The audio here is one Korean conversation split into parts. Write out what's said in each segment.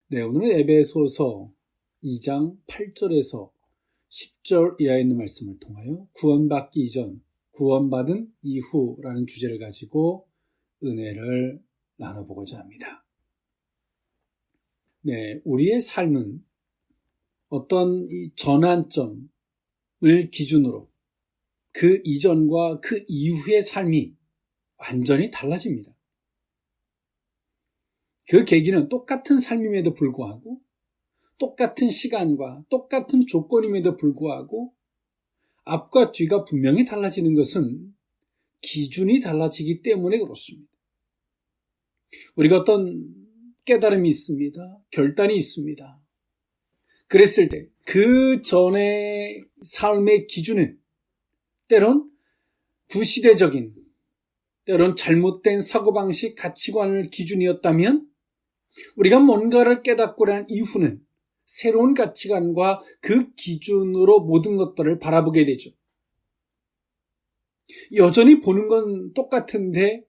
네, 오늘은 에베소서 2장 8절에서 10절 이하에 있는 말씀을 통하여 구원받기 이전, 구원받은 이후라는 주제를 가지고 은혜를 나눠보고자 합니다. 네, 우리의 삶은 어떤 이 전환점을 기준으로 그 이전과 그 이후의 삶이 완전히 달라집니다. 그 계기는 똑같은 삶임에도 불구하고 똑같은 시간과 똑같은 조건임에도 불구하고 앞과 뒤가 분명히 달라지는 것은 기준이 달라지기 때문에 그렇습니다. 우리가 어떤 깨달음이 있습니다. 결단이 있습니다. 그랬을 때 그 전의 삶의 기준은 때론 구시대적인, 때론 잘못된 사고방식, 가치관을 기준이었다면 우리가 뭔가를 깨닫고 난 이후는 새로운 가치관과 그 기준으로 모든 것들을 바라보게 되죠. 여전히 보는 건 똑같은데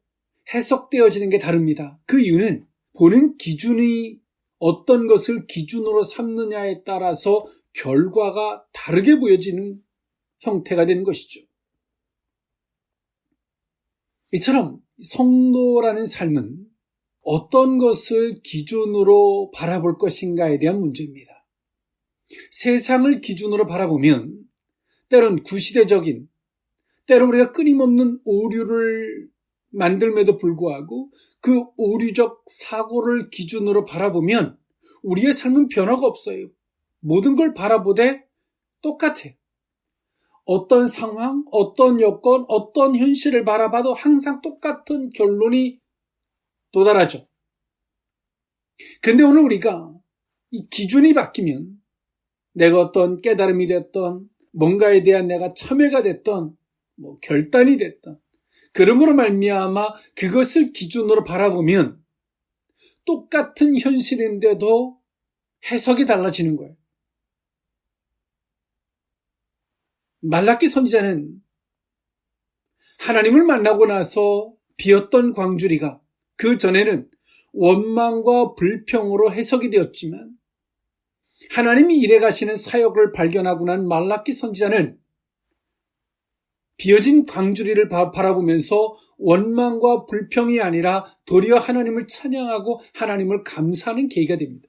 해석되어지는 게 다릅니다. 그 이유는 보는 기준이 어떤 것을 기준으로 삼느냐에 따라서 결과가 다르게 보여지는 형태가 되는 것이죠. 이처럼 성도라는 삶은 어떤 것을 기준으로 바라볼 것인가에 대한 문제입니다. 세상을 기준으로 바라보면 때론 구시대적인, 때론 우리가 끊임없는 오류를 만들면도 불구하고 그 오류적 사고를 기준으로 바라보면 우리의 삶은 변화가 없어요. 모든 걸 바라보되 똑같아요. 어떤 상황, 어떤 여건, 어떤 현실을 바라봐도 항상 똑같은 결론이 도달하죠. 그런데 오늘 우리가 이 기준이 바뀌면 내가 어떤 깨달음이 됐던, 뭔가에 대한 내가 참여가 됐던, 결단이 됐던, 그러므로 말미암아 그것을 기준으로 바라보면 똑같은 현실인데도 해석이 달라지는 거예요. 말라기 선지자는 하나님을 만나고 나서 비었던 광주리가 그 전에는 원망과 불평으로 해석이 되었지만 하나님이 일해 가시는 사역을 발견하고 난 말라기 선지자는 비어진 광주리를 바라보면서 원망과 불평이 아니라 도리어 하나님을 찬양하고 하나님을 감사하는 계기가 됩니다.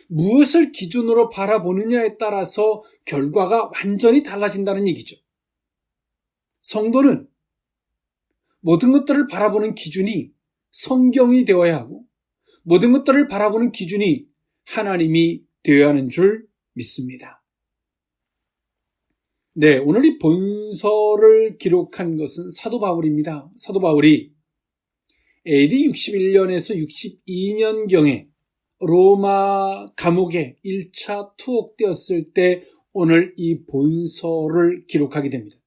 무엇을 기준으로 바라보느냐에 따라서 결과가 완전히 달라진다는 얘기죠. 성도는 모든 것들을 바라보는 기준이 성경이 되어야 하고 모든 것들을 바라보는 기준이 하나님이 되어야 하는 줄 믿습니다. 네, 오늘 이 본서를 기록한 것은 사도 바울입니다. 사도 바울이 AD 61년에서 62년경에 로마 감옥에 1차 투옥되었을 때 오늘 이 본서를 기록하게 됩니다.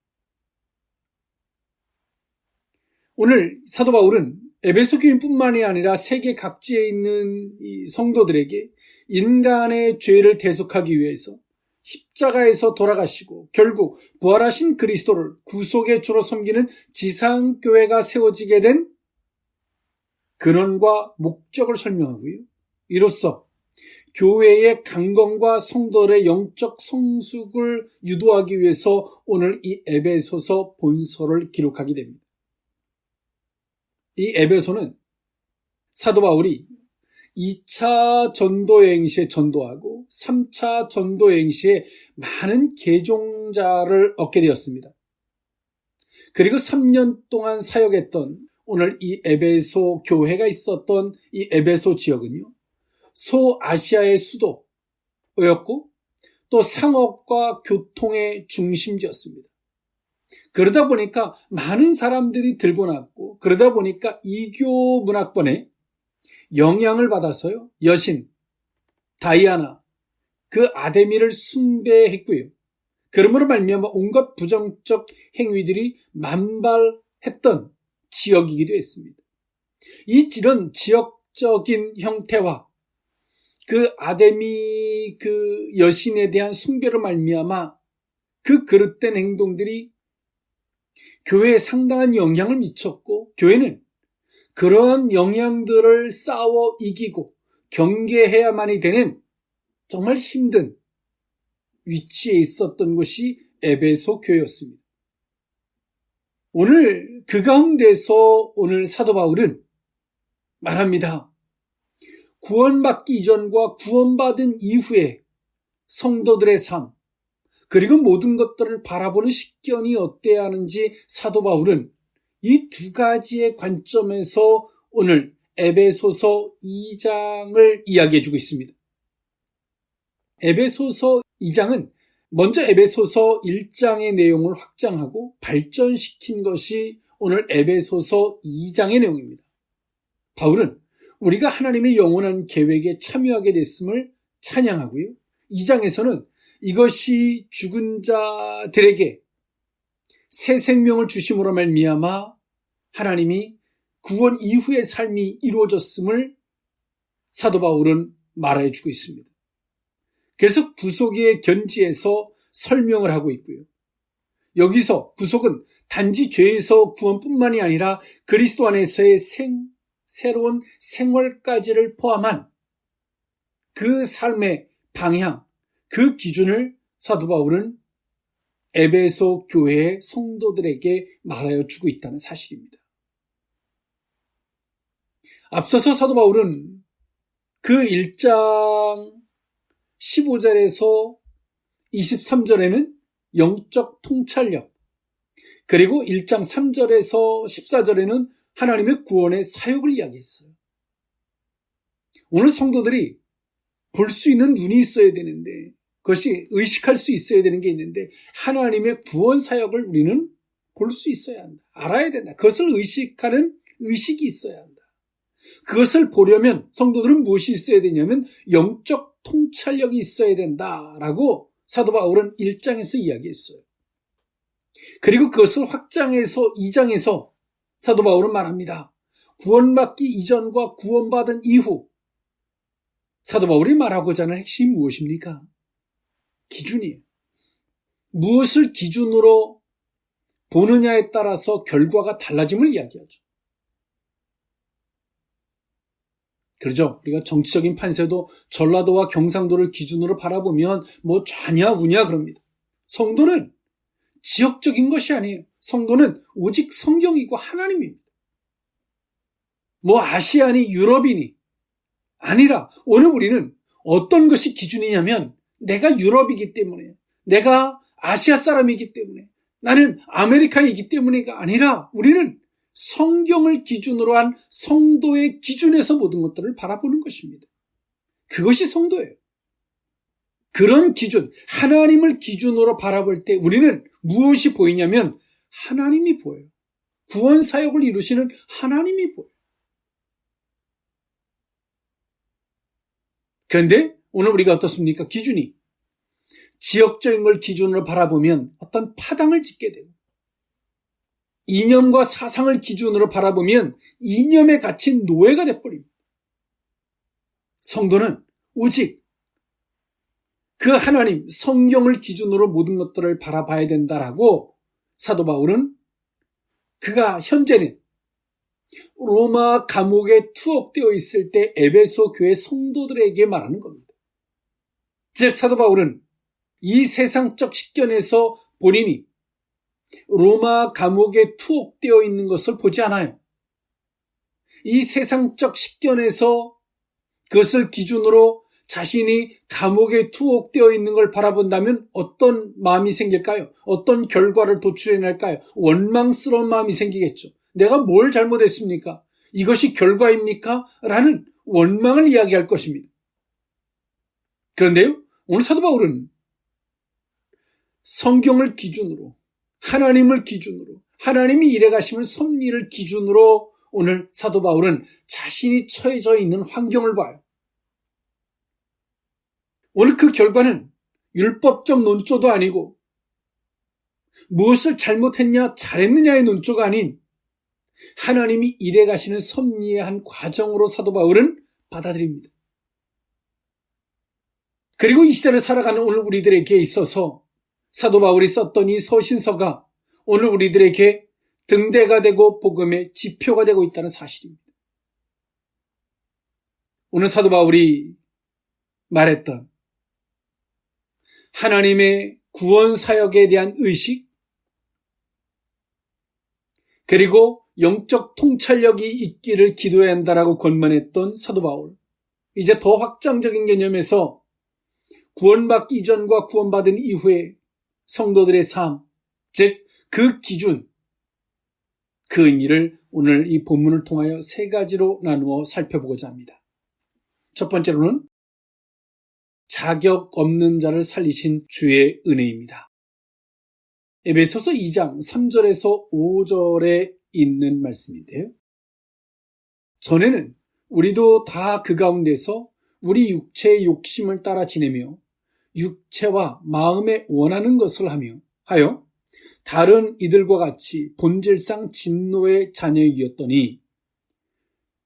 오늘 사도 바울은 에베소 교인뿐만이 아니라 세계 각지에 있는 이 성도들에게 인간의 죄를 대속하기 위해서 십자가에서 돌아가시고 결국 부활하신 그리스도를 구속의 주로 섬기는 지상교회가 세워지게 된 근원과 목적을 설명하고요. 이로써 교회의 강건과 성도들의 영적 성숙을 유도하기 위해서 오늘 이 에베소서 본서를 기록하게 됩니다. 이 에베소는 사도 바울이 2차 전도여행 시에 전도하고 3차 전도여행 시에 많은 개종자를 얻게 되었습니다. 그리고 3년 동안 사역했던 오늘 이 에베소 교회가 있었던 이 에베소 지역은요, 소아시아의 수도였고 또 상업과 교통의 중심지였습니다. 그러다 보니까 많은 사람들이 들고 났고 그러다 보니까 이교 문화권에 영향을 받아서요, 여신 다이아나 그 아데미를 숭배했고요. 그러므로 말미암아 온갖 부정적 행위들이 만발했던 지역이기도 했습니다. 이런 지역적인 형태와 그 아데미 그 여신에 대한 숭배로 말미암아 그 그릇된 행동들이 교회에 상당한 영향을 미쳤고 교회는 그러한 영향들을 싸워 이기고 경계해야만이 되는 정말 힘든 위치에 있었던 곳이 에베소 교회였습니다. 오늘 그 가운데서 오늘 사도 바울은 말합니다. 구원받기 이전과 구원받은 이후에 성도들의 삶, 그리고 모든 것들을 바라보는 식견이 어때야 하는지 사도 바울은 이 두 가지의 관점에서 오늘 에베소서 2장을 이야기해주고 있습니다. 에베소서 2장은 먼저 에베소서 1장의 내용을 확장하고 발전시킨 것이 오늘 에베소서 2장의 내용입니다. 바울은 우리가 하나님의 영원한 계획에 참여하게 됐음을 찬양하고요. 2장에서는 이것이 죽은 자들에게 새 생명을 주심으로 말미암아 하나님이 구원 이후의 삶이 이루어졌음을 사도 바울은 말해주고 있습니다. 그래서 구속의 견지에서 설명을 하고 있고요. 여기서 구속은 단지 죄에서 구원뿐만이 아니라 그리스도 안에서의 새로운 생활까지를 포함한 그 삶의 방향, 그 기준을 사도 바울은 에베소 교회의 성도들에게 말하여 주고 있다는 사실입니다. 앞서서 사도 바울은 그 1장 15절에서 23절에는 영적 통찰력, 그리고 1장 3절에서 14절에는 하나님의 구원의 사역을 이야기했어요. 오늘 성도들이 볼 수 있는 눈이 있어야 되는데, 그것이 의식할 수 있어야 되는 게 있는데, 하나님의 구원 사역을 우리는 볼 수 있어야 한다. 알아야 된다. 그것을 의식하는 의식이 있어야 한다. 그것을 보려면 성도들은 무엇이 있어야 되냐면 영적 통찰력이 있어야 된다라고 사도 바울은 1장에서 이야기했어요. 그리고 그것을 확장해서 2장에서 사도 바울은 말합니다. 구원받기 이전과 구원받은 이후, 사도 바울이 말하고자 하는 핵심이 무엇입니까? 기준이에요. 무엇을 기준으로 보느냐에 따라서 결과가 달라짐을 이야기하죠. 그렇죠? 우리가 정치적인 판세도 전라도와 경상도를 기준으로 바라보면 뭐 좌냐 우냐 그럽니다. 성도는 지역적인 것이 아니에요. 성도는 오직 성경이고 하나님입니다. 뭐 아시아니 유럽이니 아니라 오늘 우리는 어떤 것이 기준이냐면 내가 유럽이기 때문에, 내가 아시아 사람이기 때문에, 나는 아메리칸이기 때문에가 아니라 우리는 성경을 기준으로 한 성도의 기준에서 모든 것들을 바라보는 것입니다. 그것이 성도예요. 그런 기준, 하나님을 기준으로 바라볼 때 우리는 무엇이 보이냐면 하나님이 보여요. 구원 사역을 이루시는 하나님이 보여요. 그런데 오늘 우리가 어떻습니까? 기준이 지역적인 걸 기준으로 바라보면 어떤 파당을 짓게 되고, 이념과 사상을 기준으로 바라보면 이념에 갇힌 노예가 돼버립니다. 성도는 오직 그 하나님, 성경을 기준으로 모든 것들을 바라봐야 된다라고 사도 바울은 그가 현재는 로마 감옥에 투옥되어 있을 때 에베소 교회 성도들에게 말하는 겁니다. 즉 사도 바울은 이 세상적 식견에서 본인이 로마 감옥에 투옥되어 있는 것을 보지 않아요. 이 세상적 식견에서 그것을 기준으로 자신이 감옥에 투옥되어 있는 걸 바라본다면 어떤 마음이 생길까요? 어떤 결과를 도출해낼까요? 원망스러운 마음이 생기겠죠. 내가 뭘 잘못했습니까? 이것이 결과입니까? 라는 원망을 이야기할 것입니다. 그런데요, 오늘 사도 바울은 성경을 기준으로, 하나님을 기준으로, 하나님이 이래가시는 섭리를 기준으로 오늘 사도 바울은 자신이 처해져 있는 환경을 봐요. 오늘 그 결과는 율법적 논조도 아니고 무엇을 잘못했냐 잘했느냐의 논조가 아닌 하나님이 이래가시는 섭리의 한 과정으로 사도 바울은 받아들입니다. 그리고 이 시대를 살아가는 오늘 우리들에게 있어서 사도 바울이 썼던 이 서신서가 오늘 우리들에게 등대가 되고 복음의 지표가 되고 있다는 사실입니다. 오늘 사도 바울이 말했던 하나님의 구원 사역에 대한 의식, 그리고 영적 통찰력이 있기를 기도해야 한다라고 권면했던 사도 바울. 이제 더 확장적인 개념에서 구원받기 이전과 구원받은 이후의 성도들의 삶, 즉 그 기준, 그 의미를 오늘 이 본문을 통하여 세 가지로 나누어 살펴보고자 합니다. 첫 번째로는 자격 없는 자를 살리신 주의 은혜입니다. 에베소서 2장 3절에서 5절에 있는 말씀인데요. 전에는 우리도 다 그 가운데서 우리 육체의 욕심을 따라 지내며 육체와 마음에 원하는 것을 하여 다른 이들과 같이 본질상 진노의 자녀이었더니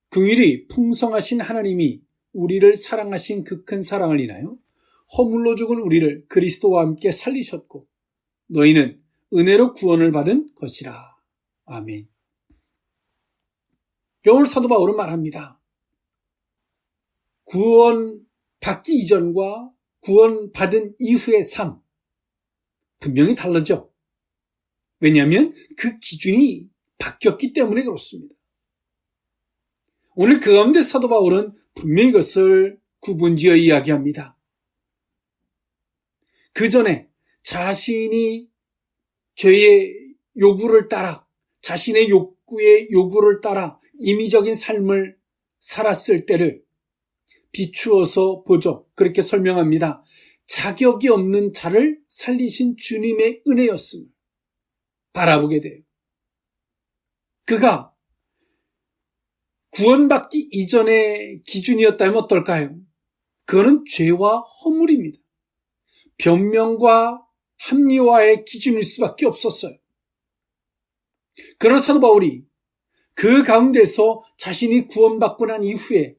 긍휼히 풍성하신 하나님이 우리를 사랑하신 그 큰 사랑을 인하여 허물로 죽은 우리를 그리스도와 함께 살리셨고 너희는 은혜로 구원을 받은 것이라. 아멘. 오늘 사도 바울은 말합니다. 구원받기 이전과 구원받은 이후의 삶, 분명히 다르죠. 왜냐하면 그 기준이 바뀌었기 때문에 그렇습니다. 오늘 그 가운데 사도 바울은 분명히 이것을 구분지어 이야기합니다. 그 전에 자신이 죄의 요구를 따라, 자신의 욕구의 요구를 따라 임의적인 삶을 살았을 때를 비추어서 보죠. 그렇게 설명합니다. 자격이 없는 자를 살리신 주님의 은혜였음을 바라보게 돼요. 그가 구원받기 이전의 기준이었다면 어떨까요? 그거는 죄와 허물입니다. 변명과 합리화의 기준일 수밖에 없었어요. 그러나 사도 바울이 그 가운데서 자신이 구원받고 난 이후에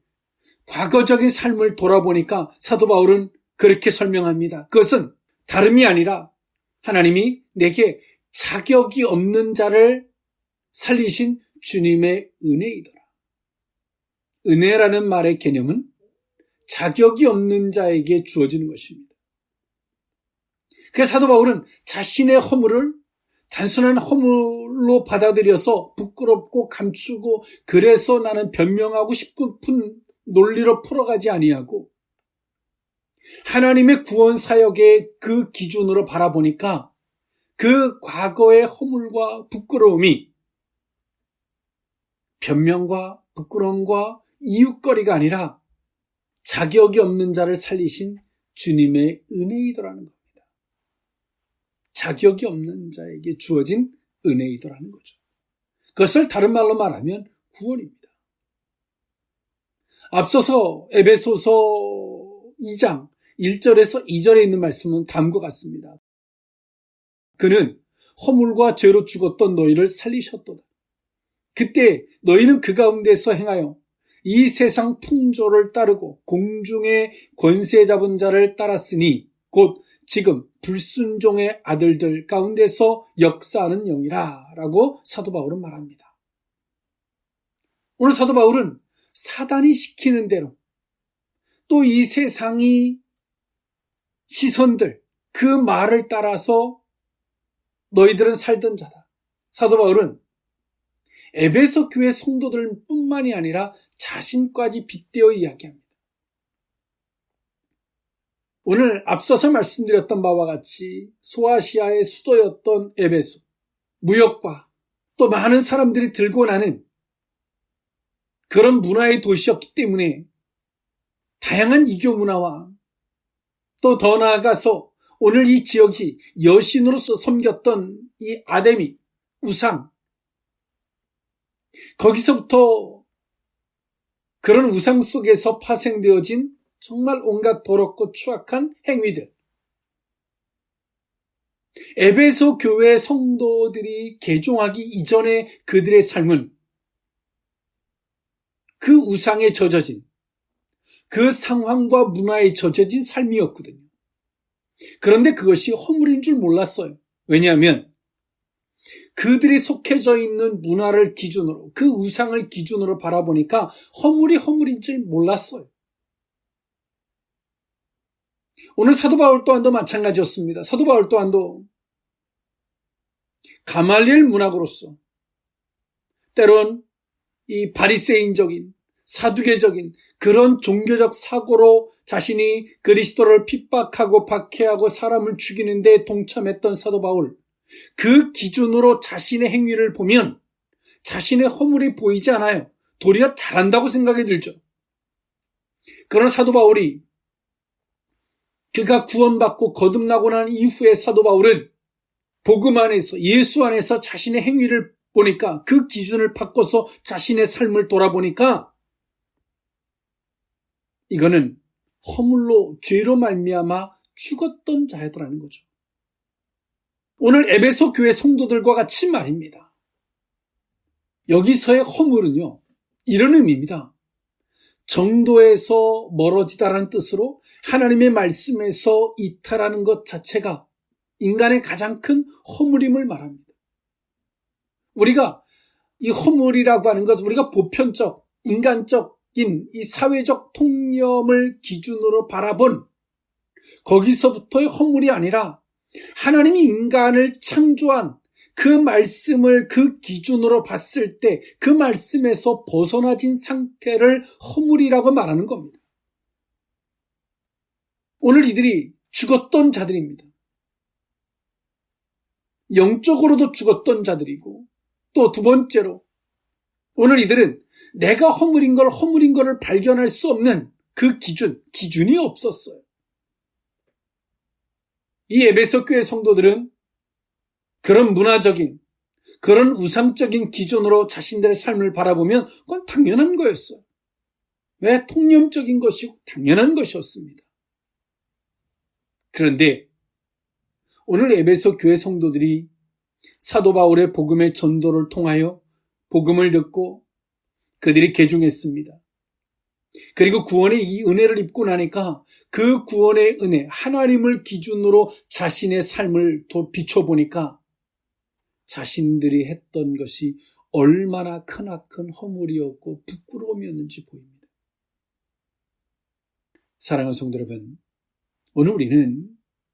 과거적인 삶을 돌아보니까 사도 바울은 그렇게 설명합니다. 그것은 다름이 아니라 하나님이 내게 자격이 없는 자를 살리신 주님의 은혜이더라. 은혜라는 말의 개념은 자격이 없는 자에게 주어지는 것입니다. 그래서 사도 바울은 자신의 허물을 단순한 허물로 받아들여서 부끄럽고 감추고 그래서 나는 변명하고 싶은 논리로 풀어가지 아니하고 하나님의 구원 사역의 그 기준으로 바라보니까 그 과거의 허물과 부끄러움이 변명과 부끄러움과 이웃거리가 아니라 자격이 없는 자를 살리신 주님의 은혜이더라는 겁니다. 자격이 없는 자에게 주어진 은혜이더라는 거죠. 그것을 다른 말로 말하면 구원입니다. 앞서서 에베소서 2장 1절에서 2절에 있는 말씀은 다음과 같습니다. 그는 허물과 죄로 죽었던 너희를 살리셨도다. 그때 너희는 그 가운데서 행하여 이 세상 풍조를 따르고 공중의 권세 잡은 자를 따랐으니 곧 지금 불순종의 아들들 가운데서 역사하는 영이라 라고 사도 바울은 말합니다. 오늘 사도 바울은 사단이 시키는 대로 또 이 세상이 시선들 그 말을 따라서 너희들은 살던 자다. 사도 바울은 에베소 교회 성도들 뿐만이 아니라 자신까지 빗대어 이야기합니다. 오늘 앞서서 말씀드렸던 바와 같이 소아시아의 수도였던 에베소, 무역과 또 많은 사람들이 들고 나는 그런 문화의 도시였기 때문에 다양한 이교 문화와 또 더 나아가서 오늘 이 지역이 여신으로서 섬겼던 이 아데미, 우상, 거기서부터 그런 우상 속에서 파생되어진 정말 온갖 더럽고 추악한 행위들. 에베소 교회 성도들이 개종하기 이전의 그들의 삶은 그 우상에 젖어진 그 상황과 문화에 젖어진 삶이었거든요. 그런데 그것이 허물인 줄 몰랐어요. 왜냐하면 그들이 속해져 있는 문화를 기준으로 그 우상을 기준으로 바라보니까 허물이 허물인 줄 몰랐어요. 오늘 사도 바울 또한도 마찬가지였습니다. 사도 바울 또한도 가말리엘 문학으로서 때론 이 바리새인적인 사두개적인 그런 종교적 사고로 자신이 그리스도를 핍박하고 박해하고 사람을 죽이는 데 동참했던 사도 바울, 그 기준으로 자신의 행위를 보면 자신의 허물이 보이지 않아요. 도리어 잘한다고 생각이 들죠. 그러나 사도 바울이 그가 구원받고 거듭나고 난 이후에 사도 바울은 복음 안에서 예수 안에서 자신의 행위를 보니까 그 기준을 바꿔서 자신의 삶을 돌아보니까 이거는 허물로 죄로 말미암아 죽었던 자였더라는 거죠. 오늘 에베소 교회 성도들과 같이 말입니다. 여기서의 허물은요, 이런 의미입니다. 정도에서 멀어지다라는 뜻으로 하나님의 말씀에서 이탈하는 것 자체가 인간의 가장 큰 허물임을 말합니다. 우리가 이 허물이라고 하는 것, 우리가 보편적, 인간적인 이 사회적 통념을 기준으로 바라본 거기서부터의 허물이 아니라 하나님이 인간을 창조한 그 말씀을 그 기준으로 봤을 때 그 말씀에서 벗어나진 상태를 허물이라고 말하는 겁니다. 오늘 이들이 죽었던 자들입니다. 영적으로도 죽었던 자들이고 또 두 번째로 오늘 이들은 내가 허물인 거를 발견할 수 없는 그 기준이 없었어요. 이 에베소 교회 성도들은 그런 문화적인, 그런 우상적인 기준으로 자신들의 삶을 바라보면 그건 당연한 거였어요. 왜? 통념적인 것이고 당연한 것이었습니다. 그런데 오늘 에베소 교회 성도들이 사도 바울의 복음의 전도를 통하여 복음을 듣고 그들이 개종했습니다. 그리고 구원의 이 은혜를 입고 나니까 그 구원의 은혜, 하나님을 기준으로 자신의 삶을 비춰보니까 자신들이 했던 것이 얼마나 크나큰 허물이었고 부끄러움이었는지 보입니다. 사랑하는 성도 여러분, 오늘 우리는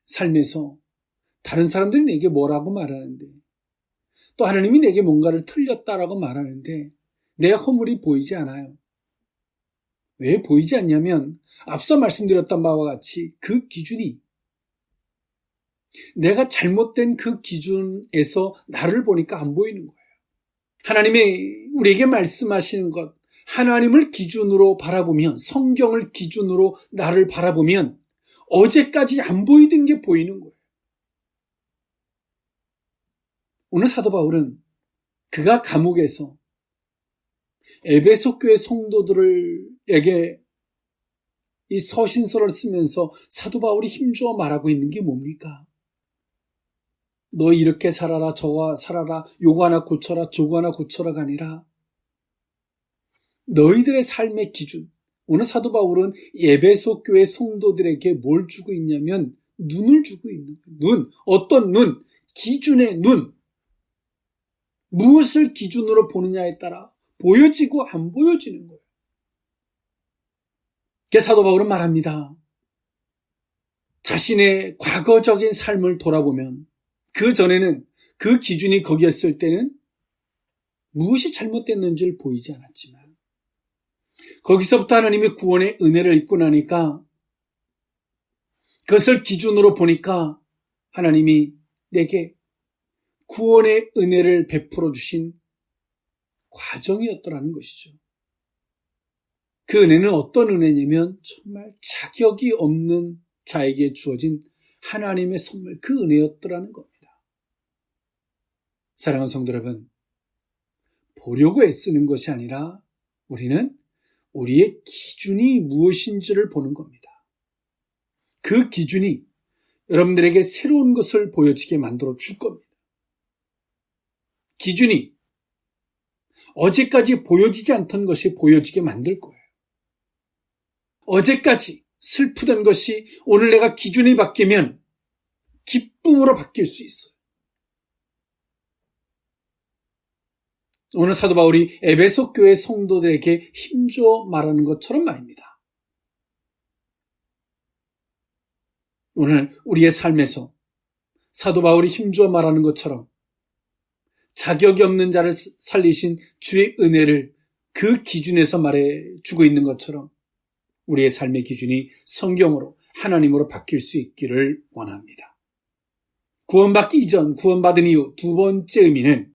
삶에서 다른 사람들이 내게 뭐라고 말하는데 또 하나님이 내게 뭔가를 틀렸다라고 말하는데 내 허물이 보이지 않아요. 왜 보이지 않냐면 앞서 말씀드렸던 바와 같이 그 기준이 내가 잘못된 그 기준에서 나를 보니까 안 보이는 거예요. 하나님이 우리에게 말씀하시는 것, 하나님을 기준으로 바라보면, 성경을 기준으로 나를 바라보면 어제까지 안 보이던 게 보이는 거예요. 오늘 사도 바울은 그가 감옥에서 에베소 교회 성도들에게 이 서신서를 쓰면서 사도 바울이 힘주어 말하고 있는 게 뭡니까? 너 이렇게 살아라, 저거 살아라, 요거 하나 고쳐라, 저거 하나 고쳐라가 아니라 너희들의 삶의 기준. 오늘 사도 바울은 에베소 교회 성도들에게 뭘 주고 있냐면 눈을 주고 있는 거예요. 눈. 어떤 눈? 기준의 눈. 무엇을 기준으로 보느냐에 따라 보여지고 안 보여지는 거예요. 그래서 사도 바울은 말합니다. 자신의 과거적인 삶을 돌아보면 그 전에는 그 기준이 거기였을 때는 무엇이 잘못됐는지를 보이지 않았지만 거기서부터 하나님의 구원의 은혜를 입고 나니까 그것을 기준으로 보니까 하나님이 내게 구원의 은혜를 베풀어 주신 과정이었더라는 것이죠. 그 은혜는 어떤 은혜냐면 정말 자격이 없는 자에게 주어진 하나님의 선물, 그 은혜였더라는 겁니다. 사랑하는 성도 여러분, 보려고 애쓰는 것이 아니라 우리는 우리의 기준이 무엇인지를 보는 겁니다. 그 기준이 여러분들에게 새로운 것을 보여지게 만들어 줄 겁니다. 기준이 어제까지 보여지지 않던 것이 보여지게 만들 거예요. 어제까지 슬프던 것이 오늘 내가 기준이 바뀌면 기쁨으로 바뀔 수 있어요. 오늘 사도 바울이 에베소 교회 성도들에게 힘주어 말하는 것처럼 말입니다. 오늘 우리의 삶에서 사도 바울이 힘주어 말하는 것처럼 자격이 없는 자를 살리신 주의 은혜를 그 기준에서 말해주고 있는 것처럼 우리의 삶의 기준이 성경으로 하나님으로 바뀔 수 있기를 원합니다. 구원받기 이전, 구원받은 이후 두 번째 의미는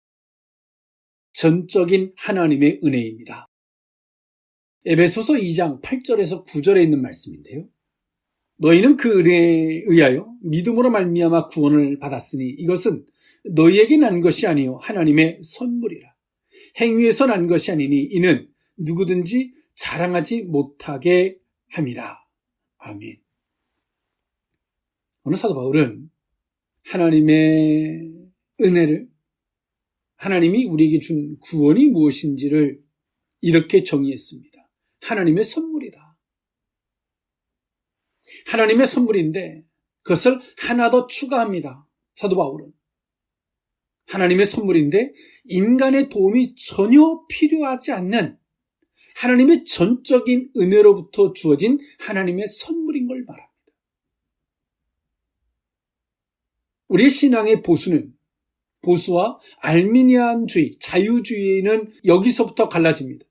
전적인 하나님의 은혜입니다. 에베소서 2장 8절에서 9절에 있는 말씀인데요. 너희는 그 은혜에 의하여 믿음으로 말미암아 구원을 받았으니 이것은 너희에게 난 것이 아니요 하나님의 선물이라. 행위에서 난 것이 아니니 이는 누구든지 자랑하지 못하게 함이라. 아멘. 오늘 사도 바울은 하나님의 은혜를, 하나님이 우리에게 준 구원이 무엇인지를 이렇게 정의했습니다. 하나님의 선물이다. 하나님의 선물인데 그것을 하나 더 추가합니다. 사도 바울은. 하나님의 선물인데 인간의 도움이 전혀 필요하지 않는 하나님의 전적인 은혜로부터 주어진 하나님의 선물인 걸 말합니다. 우리의 신앙의 보수와 알미니안주의, 자유주의는 여기서부터 갈라집니다.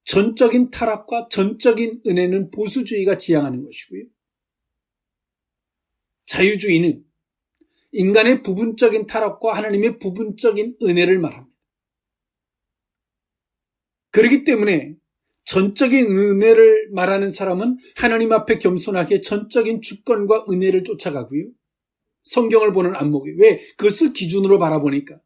전적인 타락과 전적인 은혜는 보수주의가 지향하는 것이고요. 자유주의는 인간의 부분적인 타락과 하나님의 부분적인 은혜를 말합니다. 그렇기 때문에 전적인 은혜를 말하는 사람은 하나님 앞에 겸손하게 전적인 주권과 은혜를 쫓아가고요. 성경을 보는 안목이 왜 그것을 기준으로 바라보니까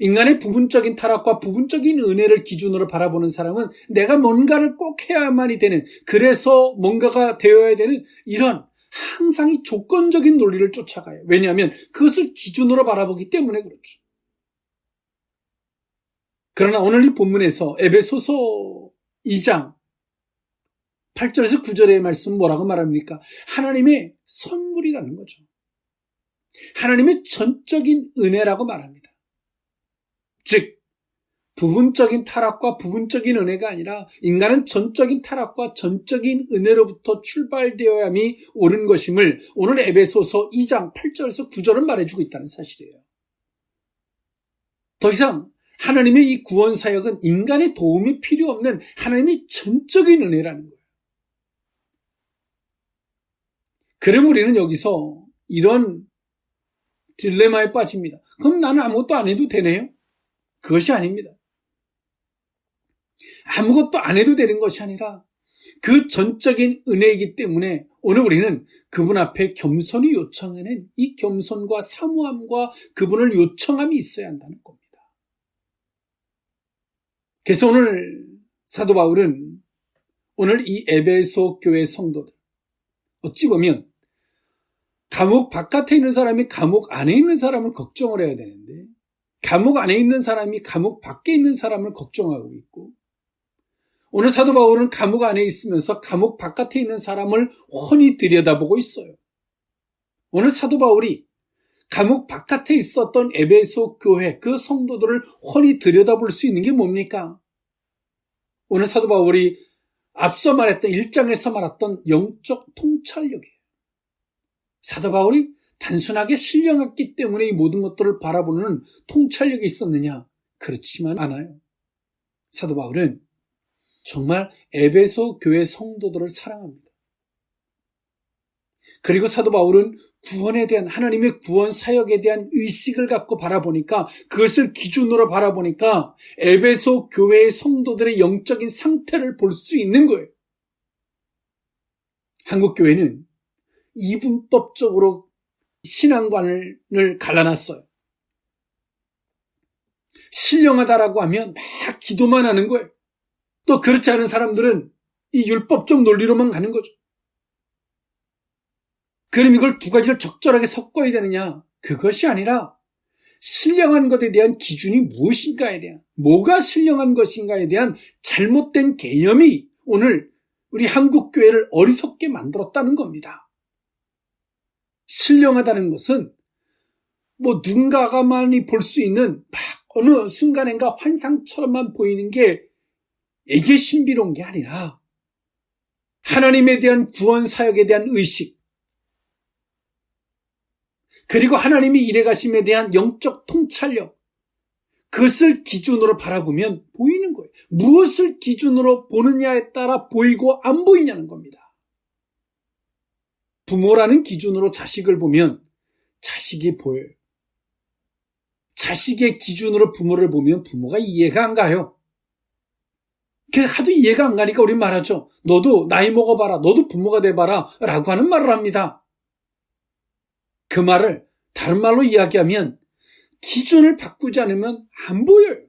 인간의 부분적인 타락과 부분적인 은혜를 기준으로 바라보는 사람은 내가 뭔가를 꼭 해야만이 되는, 그래서 뭔가가 되어야 되는 이런 항상 이 조건적인 논리를 쫓아가요. 왜냐하면 그것을 기준으로 바라보기 때문에 그렇죠. 그러나 오늘 이 본문에서 에베소서 2장 8절에서 9절의 말씀 뭐라고 말합니까? 하나님의 선물이라는 거죠. 하나님의 전적인 은혜라고 말합니다. 즉 부분적인 타락과 부분적인 은혜가 아니라 인간은 전적인 타락과 전적인 은혜로부터 출발되어야만이 옳은 것임을 오늘 에베소서 2장 8절에서 9절은 말해주고 있다는 사실이에요. 더 이상 하나님의 이 구원 사역은 인간의 도움이 필요 없는 하나님의 전적인 은혜라는 거예요. 그럼 우리는 여기서 이런 딜레마에 빠집니다. 그럼 나는 아무것도 안 해도 되네요? 그것이 아닙니다. 아무것도 안 해도 되는 것이 아니라 그 전적인 은혜이기 때문에 오늘 우리는 그분 앞에 겸손히 요청하는 이 겸손과 사모함과 그분을 요청함이 있어야 한다는 겁니다. 그래서 오늘 사도 바울은 오늘 이 에베소 교회 성도들, 어찌 보면 감옥 바깥에 있는 사람이 감옥 안에 있는 사람을 걱정을 해야 되는데 감옥 안에 있는 사람이 감옥 밖에 있는 사람을 걱정하고 있고, 오늘 사도 바울은 감옥 안에 있으면서 감옥 바깥에 있는 사람을 훤히 들여다보고 있어요. 오늘 사도 바울이 감옥 바깥에 있었던 에베소 교회 그 성도들을 훤히 들여다볼 수 있는 게 뭡니까? 오늘 사도 바울이 앞서 말했던 1장에서 말했던 영적 통찰력이에요. 사도 바울이 단순하게 신령했기 때문에 이 모든 것들을 바라보는 통찰력이 있었느냐? 그렇지만 않아요. 사도 바울은 정말 에베소 교회 성도들을 사랑합니다. 그리고 사도 바울은 구원에 대한, 하나님의 구원 사역에 대한 의식을 갖고 바라보니까, 그것을 기준으로 바라보니까 에베소 교회의 성도들의 영적인 상태를 볼 수 있는 거예요. 한국 교회는 이분법적으로 신앙관을 갈라놨어요. 신령하다라고 하면 막 기도만 하는 거예요. 또 그렇지 않은 사람들은 이 율법적 논리로만 가는 거죠. 그럼 이걸 두 가지를 적절하게 섞어야 되느냐? 그것이 아니라 신령한 것에 대한 기준이 무엇인가에 대한, 뭐가 신령한 것인가에 대한 잘못된 개념이 오늘 우리 한국 교회를 어리석게 만들었다는 겁니다. 신령하다는 것은 누군가만이 볼 수 있는 막 어느 순간인가 환상처럼만 보이는 게 이게 신비로운 게 아니라 하나님에 대한 구원 사역에 대한 의식, 그리고 하나님이 일해가심에 대한 영적 통찰력, 그것을 기준으로 바라보면 보이는 거예요. 무엇을 기준으로 보느냐에 따라 보이고 안 보이냐는 겁니다. 부모라는 기준으로 자식을 보면 자식이 보여요. 자식의 기준으로 부모를 보면 부모가 이해가 안 가요. 하도 이해가 안 가니까 우린 말하죠. 너도 나이 먹어봐라. 너도 부모가 돼봐라. 라고 하는 말을 합니다. 그 말을 다른 말로 이야기하면 기준을 바꾸지 않으면 안 보여요.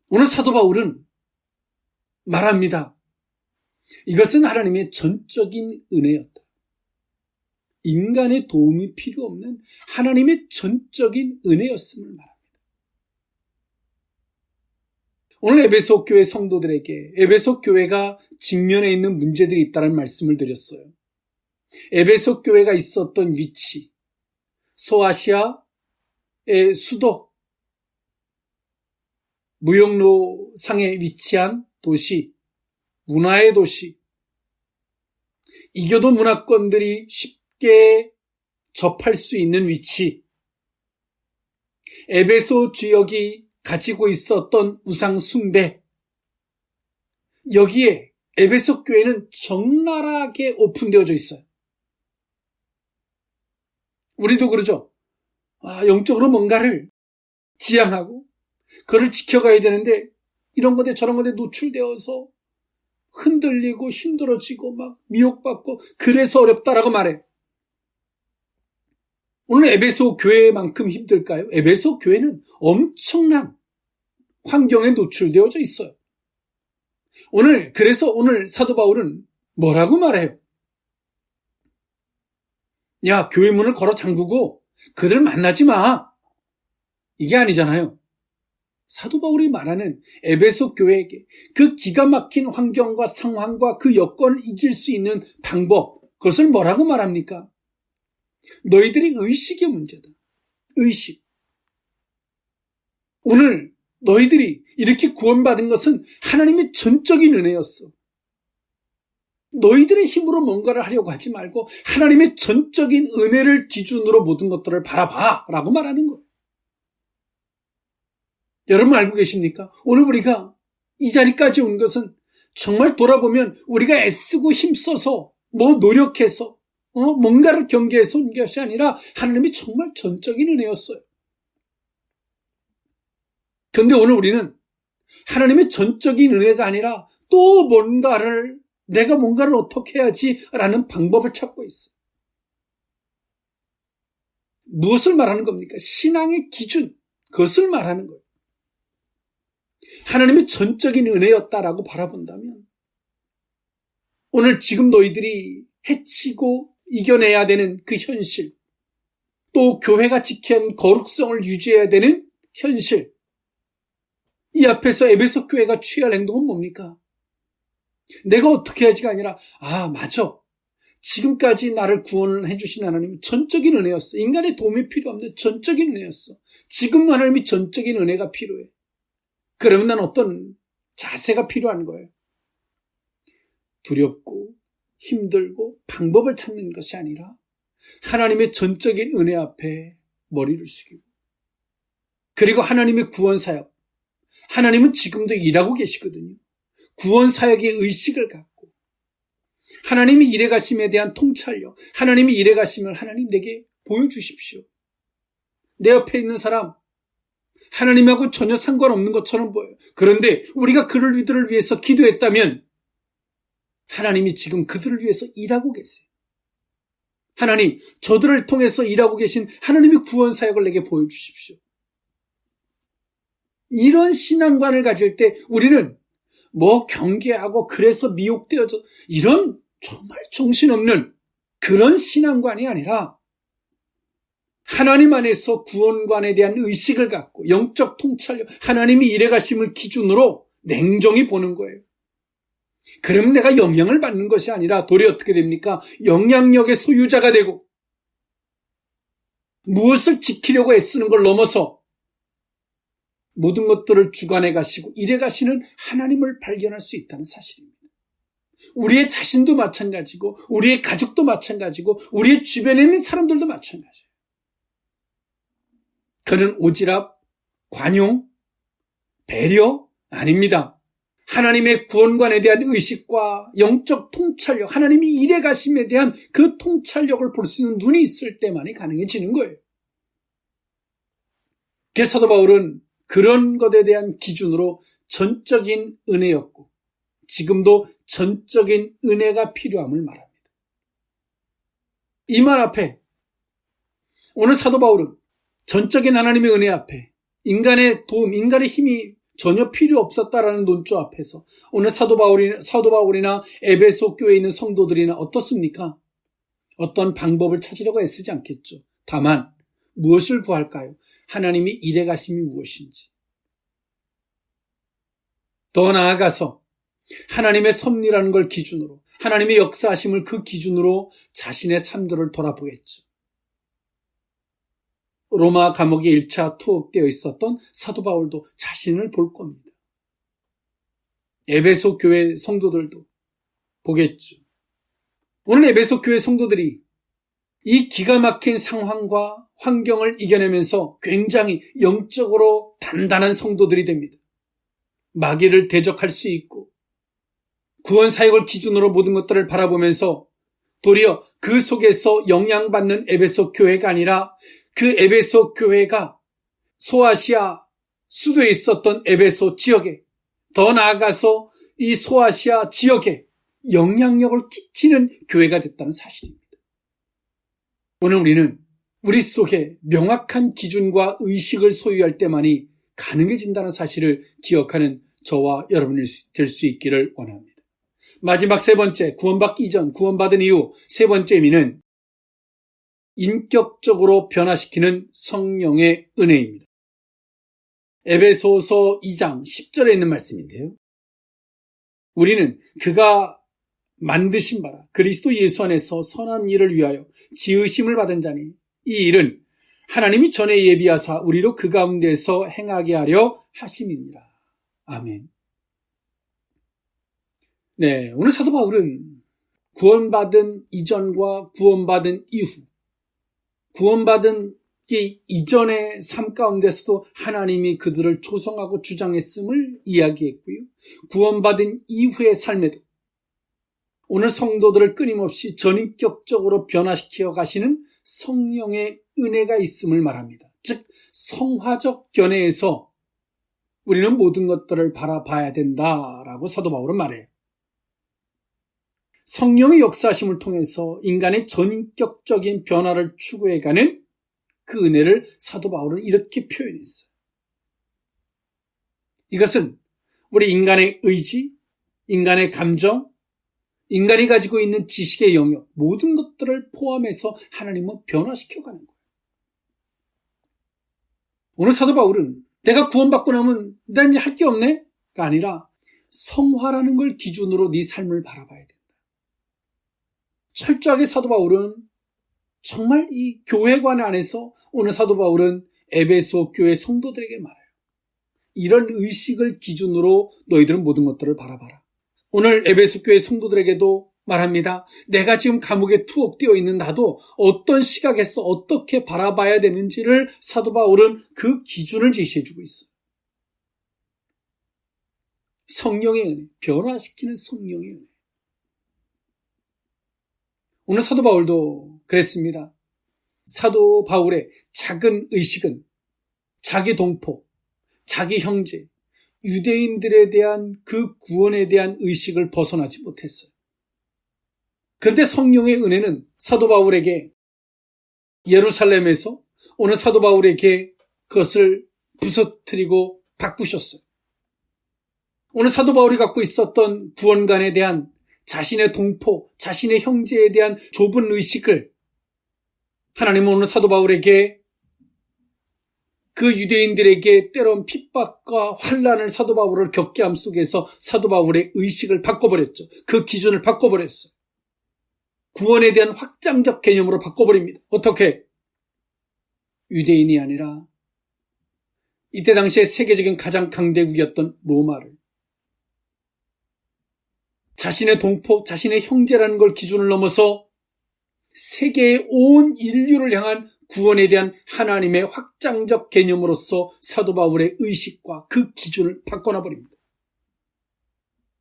오늘 사도 바울은 말합니다. 이것은 하나님의 전적인 은혜였다. 인간의 도움이 필요 없는 하나님의 전적인 은혜였음을 말합니다. 오늘 에베소 교회 성도들에게 에베소 교회가 직면해 있는 문제들이 있다는 말씀을 드렸어요. 에베소 교회가 있었던 위치, 소아시아의 수도, 무역로상에 위치한 도시, 문화의 도시, 이교도 문화권들이 쉽게 접할 수 있는 위치, 에베소 지역이 가지고 있었던 우상 숭배, 여기에 에베소 교회는 적나라하게 오픈되어져 있어요. 우리도 그러죠. 영적으로 뭔가를 지향하고 그걸 지켜가야 되는데 이런 건데 저런 건데 노출되어서 흔들리고 힘들어지고 막 미혹받고 그래서 어렵다라고 말해. 오늘 에베소 교회만큼 힘들까요? 에베소 교회는 엄청난 환경에 노출되어져 있어요. 그래서 오늘 사도 바울은 뭐라고 말해요? 야, 교회 문을 걸어 잠그고 그들 만나지 마. 이게 아니잖아요. 사도 바울이 말하는 에베소 교회에게 그 기가 막힌 환경과 상황과 그 여건을 이길 수 있는 방법, 그것을 뭐라고 말합니까? 너희들의 의식의 문제다. 의식. 오늘 너희들이 이렇게 구원받은 것은 하나님의 전적인 은혜였어. 너희들의 힘으로 뭔가를 하려고 하지 말고 하나님의 전적인 은혜를 기준으로 모든 것들을 바라봐 라고 말하는 거예요. 여러분 알고 계십니까? 오늘 우리가 이 자리까지 온 것은 정말 돌아보면 우리가 애쓰고 힘써서 노력해서 뭔가를 경계해서 온 것이 아니라 하나님이 정말 전적인 은혜였어요. 그런데 오늘 우리는 하나님의 전적인 은혜가 아니라 또 내가 뭔가를 어떻게 해야지라는 방법을 찾고 있어. 무엇을 말하는 겁니까? 신앙의 기준, 그것을 말하는 거예요. 하나님의 전적인 은혜였다라고 바라본다면 오늘 지금 너희들이 해치고 이겨내야 되는 그 현실, 또 교회가 지켜야 하는 거룩성을 유지해야 되는 현실, 이 앞에서 에베소 교회가 취할 행동은 뭡니까? 내가 어떻게 해야지가 아니라 맞아. 지금까지 나를 구원을 해주신 하나님은 전적인 은혜였어. 인간의 도움이 필요 없는 전적인 은혜였어. 지금 하나님이 전적인 은혜가 필요해. 그러면 난 어떤 자세가 필요한 거예요. 두렵고 힘들고 방법을 찾는 것이 아니라 하나님의 전적인 은혜 앞에 머리를 숙이고, 그리고 하나님의 구원 사역, 하나님은 지금도 일하고 계시거든요. 구원 사역의 의식을 갖고 하나님이 일해가심에 대한 통찰력, 하나님이 일해가심을 하나님 내게 보여주십시오. 내 옆에 있는 사람 하나님하고 전혀 상관없는 것처럼 보여요. 그런데 우리가 그들을 위해서 기도했다면 하나님이 지금 그들을 위해서 일하고 계세요. 하나님, 저들을 통해서 일하고 계신 하나님의 구원 사역을 내게 보여주십시오. 이런 신앙관을 가질 때 우리는 경계하고 그래서 미혹되어져 이런 정말 정신없는 그런 신앙관이 아니라 하나님 안에서 구원관에 대한 의식을 갖고 영적 통찰력, 하나님이 일해가심을 기준으로 냉정히 보는 거예요. 그러면 내가 영향을 받는 것이 아니라 도리어 어떻게 됩니까? 영향력의 소유자가 되고 무엇을 지키려고 애쓰는 걸 넘어서 모든 것들을 주관해 가시고 일해 가시는 하나님을 발견할 수 있다는 사실입니다. 우리의 자신도 마찬가지고 우리의 가족도 마찬가지고 우리의 주변에 있는 사람들도 마찬가지예요. 그는 오지랖, 관용, 배려 아닙니다. 하나님의 구원관에 대한 의식과 영적 통찰력, 하나님이 일해 가심에 대한 그 통찰력을 볼 수 있는 눈이 있을 때만이 가능해지는 거예요. 그래서 사도 바울은 그런 것에 대한 기준으로 전적인 은혜였고 지금도 전적인 은혜가 필요함을 말합니다. 이 말 앞에 오늘 사도 바울은 전적인 하나님의 은혜 앞에 인간의 도움, 인간의 힘이 전혀 필요 없었다라는 논조 앞에서 오늘 사도 바울이나 에베소 교회에 있는 성도들이나 어떻습니까? 어떤 방법을 찾으려고 애쓰지 않겠죠. 다만 무엇을 구할까요? 하나님이 일해 가심이 무엇인지. 더 나아가서 하나님의 섭리라는 걸 기준으로, 하나님의 역사하심을 그 기준으로 자신의 삶들을 돌아보겠죠. 로마 감옥에 1차 투옥되어 있었던 사도 바울도 자신을 볼 겁니다. 에베소 교회 성도들도 보겠죠. 오늘 에베소 교회 성도들이 이 기가 막힌 상황과 환경을 이겨내면서 굉장히 영적으로 단단한 성도들이 됩니다. 마귀를 대적할 수 있고 구원 사역을 기준으로 모든 것들을 바라보면서 도리어 그 속에서 영향받는 에베소 교회가 아니라 그 에베소 교회가 소아시아 수도에 있었던 에베소 지역에, 더 나아가서 이 소아시아 지역에 영향력을 끼치는 교회가 됐다는 사실입니다. 오늘 우리는 우리 속에 명확한 기준과 의식을 소유할 때만이 가능해진다는 사실을 기억하는 저와 여러분이 될 수 있기를 원합니다. 마지막 세 번째, 구원받기 이전, 구원받은 이후 세 번째 의미는 인격적으로 변화시키는 성령의 은혜입니다. 에베소서 2장 10절에 있는 말씀인데요. 우리는 그가 만드신 바라 그리스도 예수 안에서 선한 일을 위하여 지으심을 받은 자니 이 일은 하나님이 전에 예비하사 우리로 그 가운데서 행하게 하려 하심이니라. 아멘. 네, 오늘 사도 바울은 구원받은 이전과 구원받은 이후, 구원받은 이전의 삶 가운데서도 하나님이 그들을 조성하고 주장했음을 이야기했고요. 구원받은 이후의 삶에도 오늘 성도들을 끊임없이 전인격적으로 변화시켜 가시는 성령의 은혜가 있음을 말합니다. 즉 성화적 견해에서 우리는 모든 것들을 바라봐야 된다라고 사도 바울은 말해요. 성령의 역사하심을 통해서 인간의 전인격적인 변화를 추구해가는 그 은혜를 사도 바울은 이렇게 표현했어요. 이것은 우리 인간의 의지, 인간의 감정, 인간이 가지고 있는 지식의 영역, 모든 것들을 포함해서 하나님은 변화시켜가는 거예요. 오늘 사도 바울은 내가 구원받고 나면 난 이제 할 게 없네? 가 아니라 성화라는 걸 기준으로 네 삶을 바라봐야 된다. 철저하게 사도 바울은 정말 이 교회관 안에서 오늘 사도 바울은 에베소 교회 성도들에게 말해요. 이런 의식을 기준으로 너희들은 모든 것들을 바라봐라. 오늘 에베소 교회 성도들에게도 말합니다. 내가 지금 감옥에 투옥되어 있는 나도 어떤 시각에서 어떻게 바라봐야 되는지를 사도 바울은 그 기준을 제시해주고 있어요. 성령의 은혜, 변화시키는 성령의 은혜. 오늘 사도 바울도 그랬습니다. 사도 바울의 작은 의식은 자기 동포, 자기 형제, 유대인들에 대한 그 구원에 대한 의식을 벗어나지 못했어요. 그런데 성령의 은혜는 사도 바울에게 예루살렘에서 오늘 사도 바울에게 그것을 부서뜨리고 바꾸셨어요. 오늘 사도 바울이 갖고 있었던 구원관에 대한 자신의 동포, 자신의 형제에 대한 좁은 의식을 하나님은 오늘 사도 바울에게 그 유대인들에게 때론 핍박과 환난을 사도 바울을 겪게 함 속에서 사도 바울의 의식을 바꿔버렸죠. 그 기준을 바꿔버렸어요. 구원에 대한 확장적 개념으로 바꿔버립니다. 어떻게? 유대인이 아니라 이때 당시에 세계적인 가장 강대국이었던 로마를 자신의 동포, 자신의 형제라는 걸 기준을 넘어서 세계의 온 인류를 향한 구원에 대한 하나님의 확장적 개념으로서 사도 바울의 의식과 그 기준을 바꿔놔 버립니다.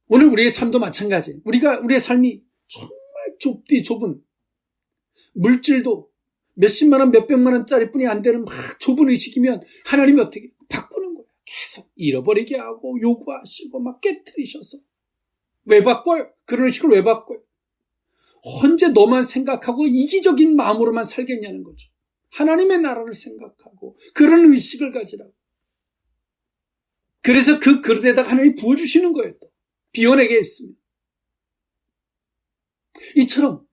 오늘 우리의 삶도 마찬가지예요. 우리의 삶이 정말 좁디 좁은, 물질도 몇십만 원, 몇백만 원짜리 뿐이 안 되는 막 좁은 의식이면 하나님이 어떻게 바꾸는 거예요. 계속 잃어버리게 하고 요구하시고 막 깨트리셔서. 왜 바꿔요? 그런 의식을 왜 바꿔요? 언제 너만 생각하고 이기적인 마음으로만 살겠냐는 거죠. 하나님의 나라를 생각하고 그런 의식을 가지라고. 그래서 그 그릇에다가 하나님이 부어주시는 거예요. 또 비워내게 했습니다. 이처럼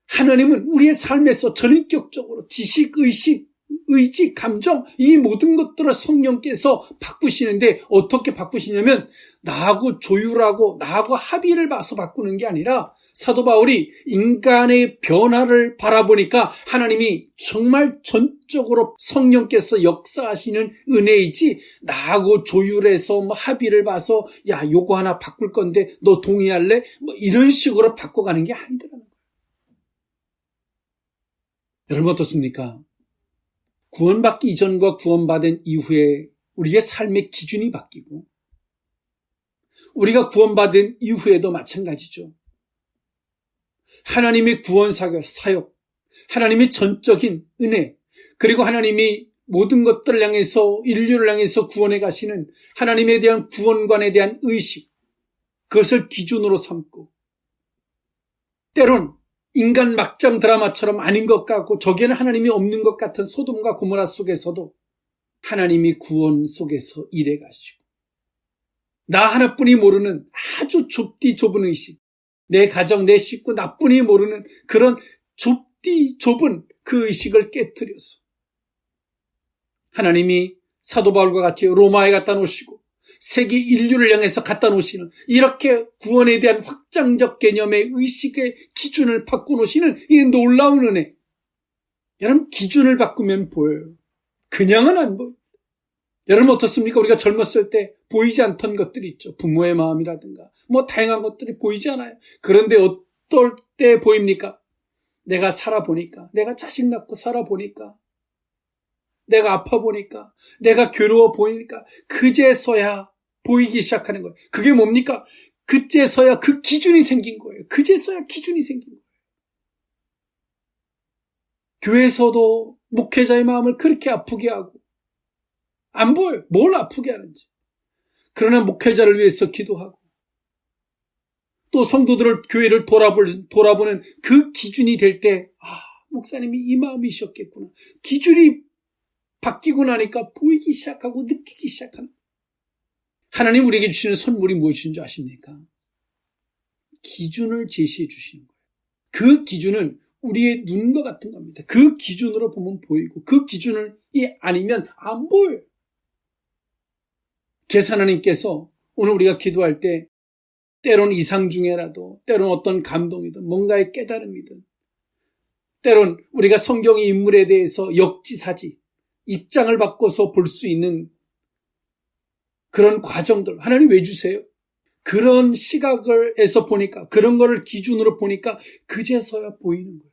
하나님은 우리의 삶에서 전인격적으로 지식, 의식, 의지, 감정 이 모든 것들을 성령께서 바꾸시는데 어떻게 바꾸시냐면 나하고 조율하고 나하고 합의를 봐서 바꾸는 게 아니라 사도 바울이 인간의 변화를 바라보니까 하나님이 정말 전적으로 성령께서 역사하시는 은혜이지 나하고 조율해서 합의를 봐서 야 요거 하나 바꿀 건데 너 동의할래? 이런 식으로 바꿔가는 게 아니더라는 거예요. 여러분 어떻습니까? 구원받기 이전과 구원받은 이후에 우리의 삶의 기준이 바뀌고 우리가 구원받은 이후에도 마찬가지죠. 하나님의 구원 사역, 하나님의 전적인 은혜, 그리고 하나님이 모든 것들을 향해서 인류를 향해서 구원해 가시는 하나님에 대한 구원관에 대한 의식, 그것을 기준으로 삼고 때론 인간 막장 드라마처럼 아닌 것 같고 저기에는 하나님이 없는 것 같은 소돔과 고모라 속에서도 하나님이 구원 속에서 일해 가시고 나 하나뿐이 모르는 아주 좁디 좁은 의식, 내 가정, 내 식구 나뿐이 모르는 그런 좁디 좁은 그 의식을 깨트려서 하나님이 사도 바울과 같이 로마에 갖다 놓으시고 세계 인류를 향해서 갖다 놓으시는 이렇게 구원에 대한 확장적 개념의 의식의 기준을 바꿔놓으시는 이 놀라운 은혜. 여러분 기준을 바꾸면 보여요. 그냥은 안 보여요. 여러분 어떻습니까? 우리가 젊었을 때 보이지 않던 것들이 있죠. 부모의 마음이라든가 다양한 것들이 보이지 않아요. 그런데 어떨 때 보입니까? 내가 살아보니까, 내가 자식 낳고 살아보니까, 내가 아파 보니까, 내가 괴로워 보이니까 그제서야 보이기 시작하는 거예요. 그게 뭡니까? 그제서야 그 기준이 생긴 거예요. 그제서야 기준이 생긴 거예요. 교회에서도 목회자의 마음을 그렇게 아프게 하고 안 보여요. 뭘 아프게 하는지. 그러나 목회자를 위해서 기도하고 또 성도들을 교회를 돌아보는 그 기준이 될 때 목사님이 이 마음이셨겠구나. 기준이 바뀌고 나니까 보이기 시작하고 느끼기 시작하는 하나님 우리에게 주시는 선물이 무엇인 줄 아십니까? 기준을 제시해 주시는 거예요. 그 기준은 우리의 눈과 같은 겁니다. 그 기준으로 보면 보이고 그 기준이 아니면 안 보여요. 그래서 하나님께서 오늘 우리가 기도할 때 때론 이상 중에라도 때론 어떤 감동이든 뭔가의 깨달음이든 때론 우리가 성경의 인물에 대해서 역지사지 입장을 바꿔서 볼 수 있는 그런 과정들 하나님 왜 주세요? 그런 시각에서 보니까 그런 거를 기준으로 보니까 그제서야 보이는 거예요.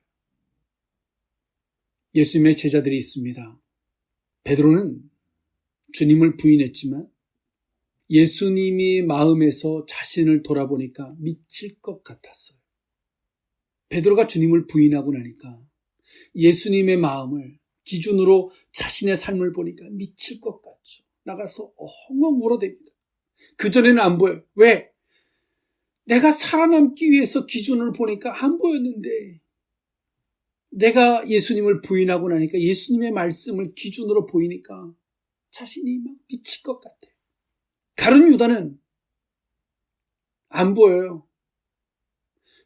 예수님의 제자들이 있습니다. 베드로는 주님을 부인했지만 예수님이 마음에서 자신을 돌아보니까 미칠 것 같았어요. 베드로가 주님을 부인하고 나니까 예수님의 마음을 기준으로 자신의 삶을 보니까 미칠 것 같죠. 나가서 엉엉 울어댑니다. 그전에는 안 보여요. 왜? 내가 살아남기 위해서 기준을 보니까 안 보였는데 내가 예수님을 부인하고 나니까 예수님의 말씀을 기준으로 보이니까 자신이 막 미칠 것 같아요. 다른 유다는 안 보여요.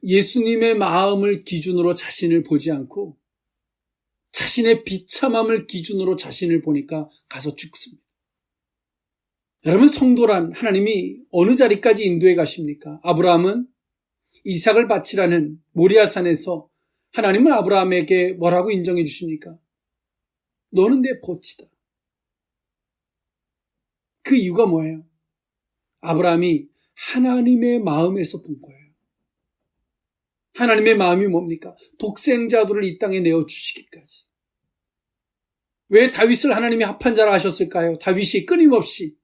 예수님의 마음을 기준으로 자신을 보지 않고 자신의 비참함을 기준으로 자신을 보니까 가서 죽습니다. 여러분 성도란 하나님이 어느 자리까지 인도해 가십니까? 아브라함은 이삭을 바치라는 모리아산에서 하나님은 아브라함에게 뭐라고 인정해 주십니까? 너는 내 보치다. 그 이유가 뭐예요? 아브라함이 하나님의 마음에서 본 거예요. 하나님의 마음이 뭡니까? 독생자들을 이 땅에 내어주시기까지. 왜 다윗을 하나님이 합한 자라 하셨을까요? 다윗이 끊임없이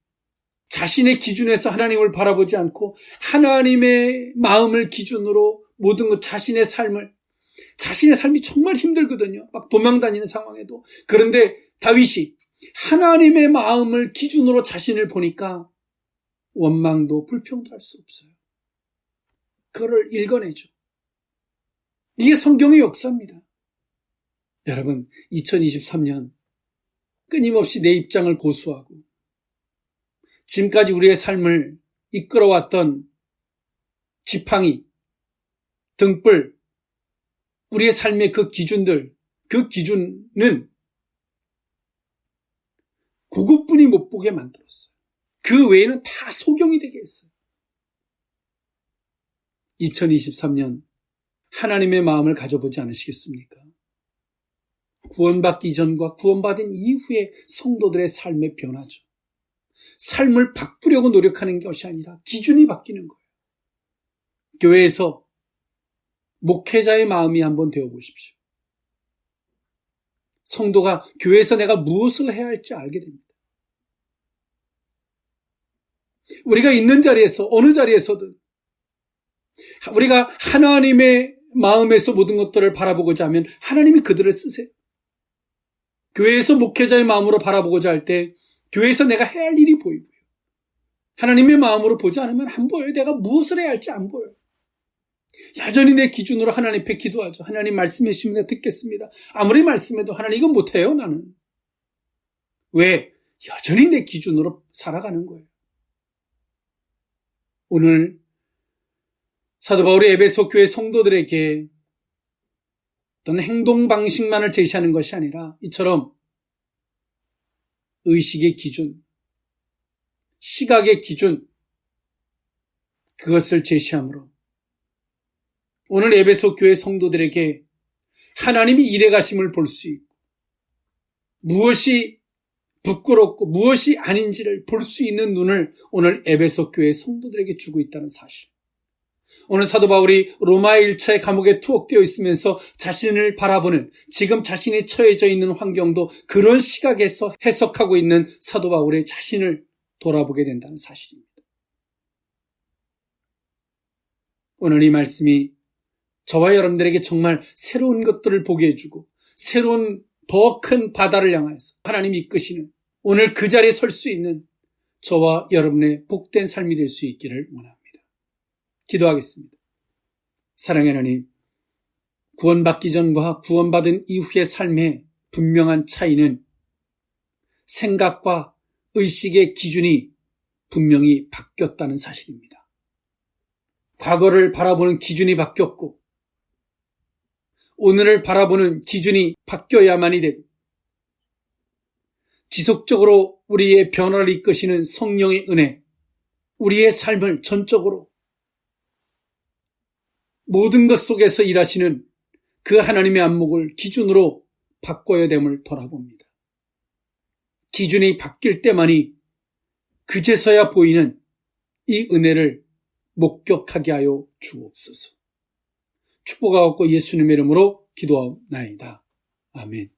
자신의 기준에서 하나님을 바라보지 않고 하나님의 마음을 기준으로 모든 것, 자신의 삶이 정말 힘들거든요. 막 도망다니는 상황에도. 그런데 다윗이 하나님의 마음을 기준으로 자신을 보니까 원망도 불평도 할 수 없어요. 그걸 읽어내죠. 이게 성경의 역사입니다. 여러분, 2023년 끊임없이 내 입장을 고수하고 지금까지 우리의 삶을 이끌어왔던 지팡이, 등불, 우리의 삶의 그 기준들, 그 기준은 그것뿐이 못 보게 만들었어요. 그 외에는 다 소경이 되게 했어요. 2023년 하나님의 마음을 가져보지 않으시겠습니까? 구원받기 전과 구원받은 이후의 성도들의 삶의 변화죠. 삶을 바꾸려고 노력하는 것이 아니라 기준이 바뀌는 거예요. 교회에서 목회자의 마음이 한번 되어보십시오. 성도가 교회에서 내가 무엇을 해야 할지 알게 됩니다. 우리가 있는 자리에서 어느 자리에서든 우리가 하나님의 마음에서 모든 것들을 바라보고자 하면 하나님이 그들을 쓰세요. 교회에서 목회자의 마음으로 바라보고자 할 때 교회에서 내가 해야 할 일이 보이고요. 하나님의 마음으로 보지 않으면 안 보여요. 내가 무엇을 해야 할지 안 보여요. 여전히 내 기준으로 하나님 앞에 기도하죠. 하나님 말씀해 주시면 내가 듣겠습니다. 아무리 말씀해도 하나님 이건 못해요 나는. 왜? 여전히 내 기준으로 살아가는 거예요. 오늘 사도 바울이 에베소 교회 성도들에게 어떤 행동 방식만을 제시하는 것이 아니라 이처럼 의식의 기준, 시각의 기준, 그것을 제시함으로 오늘 에베소 교회 성도들에게 하나님이 일해 가심을 볼 수 있고 무엇이 부끄럽고 무엇이 아닌지를 볼 수 있는 눈을 오늘 에베소 교회 성도들에게 주고 있다는 사실. 오늘 사도 바울이 로마의 1차의 감옥에 투옥되어 있으면서 자신을 바라보는, 지금 자신이 처해져 있는 환경도 그런 시각에서 해석하고 있는 사도 바울의 자신을 돌아보게 된다는 사실입니다. 오늘 이 말씀이 저와 여러분들에게 정말 새로운 것들을 보게 해주고 새로운 더 큰 바다를 향해서 하나님이 이끄시는 오늘 그 자리에 설 수 있는 저와 여러분의 복된 삶이 될 수 있기를 원합니다. 기도하겠습니다. 사랑의 하나님, 구원받기 전과 구원받은 이후의 삶의 분명한 차이는 생각과 의식의 기준이 분명히 바뀌었다는 사실입니다. 과거를 바라보는 기준이 바뀌었고 오늘을 바라보는 기준이 바뀌어야만이 되고 지속적으로 우리의 변화를 이끄시는 성령의 은혜, 우리의 삶을 전적으로 모든 것 속에서 일하시는 그 하나님의 안목을 기준으로 바꿔야 됨을 돌아봅니다. 기준이 바뀔 때만이 그제서야 보이는 이 은혜를 목격하게 하여 주옵소서. 축복하옵고 예수님의 이름으로 기도하옵나이다. 아멘.